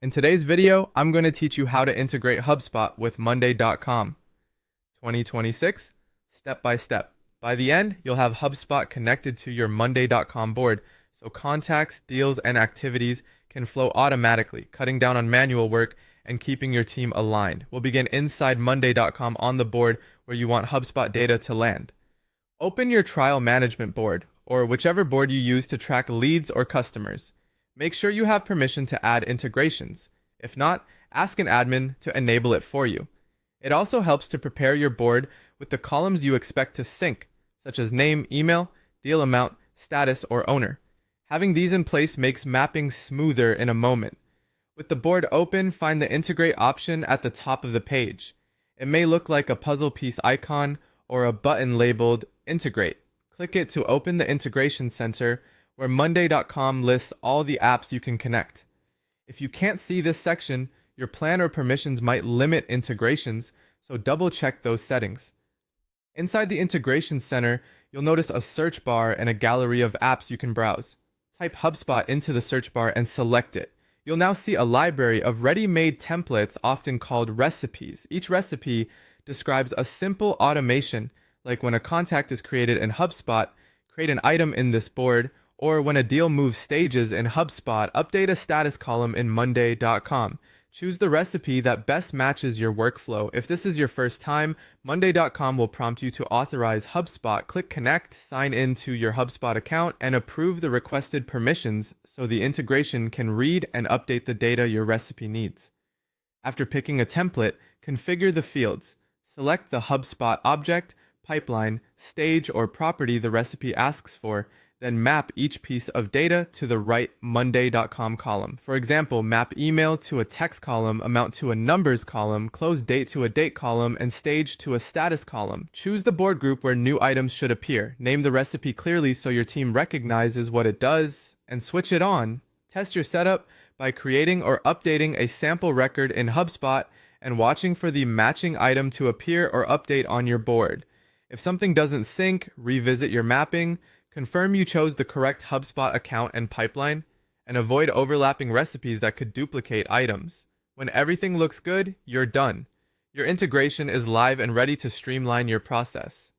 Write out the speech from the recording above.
In today's video, I'm going to teach you how to integrate HubSpot with Monday.com 2026, step by step. By the end, you'll have HubSpot connected to your Monday.com board, so contacts, deals, and activities can flow automatically, cutting down on manual work and keeping your team aligned. We'll begin inside Monday.com on the board where you want HubSpot data to land. Open your trial management board, or whichever board you use to track leads or customers. Make sure you have permission to add integrations. If not, ask an admin to enable it for you. It also helps to prepare your board with the columns you expect to sync, such as name, email, deal amount, status, or owner. Having these in place makes mapping smoother in a moment. With the board open, find the Integrate option at the top of the page. It may look like a puzzle piece icon or a button labeled Integrate. Click it to open the Integration Center, where Monday.com lists all the apps you can connect. If you can't see this section, your plan or permissions might limit integrations, so double check those settings. Inside the Integration Center, you'll notice a search bar and a gallery of apps you can browse. Type HubSpot into the search bar and select it. You'll now see a library of ready-made templates, often called recipes. Each recipe describes a simple automation, like when a contact is created in HubSpot, create an item in this board, or when a deal moves stages in HubSpot, update a status column in Monday.com. Choose the recipe that best matches your workflow. If this is your first time, Monday.com will prompt you to authorize HubSpot. Click Connect, sign in to your HubSpot account, and approve the requested permissions so the integration can read and update the data your recipe needs. After picking a template, configure the fields. Select the HubSpot object, pipeline, stage, or property the recipe asks for, then map each piece of data to the right Monday.com column. For example, map email to a text column, amount to a numbers column, close date to a date column, and stage to a status column. Choose the board group where new items should appear. Name the recipe clearly so your team recognizes what it does, and switch it on. Test your setup by creating or updating a sample record in HubSpot and watching for the matching item to appear or update on your board. If something doesn't sync, revisit your mapping. Confirm you chose the correct HubSpot account and pipeline, and avoid overlapping recipes that could duplicate items. When everything looks good, you're done. Your integration is live and ready to streamline your process.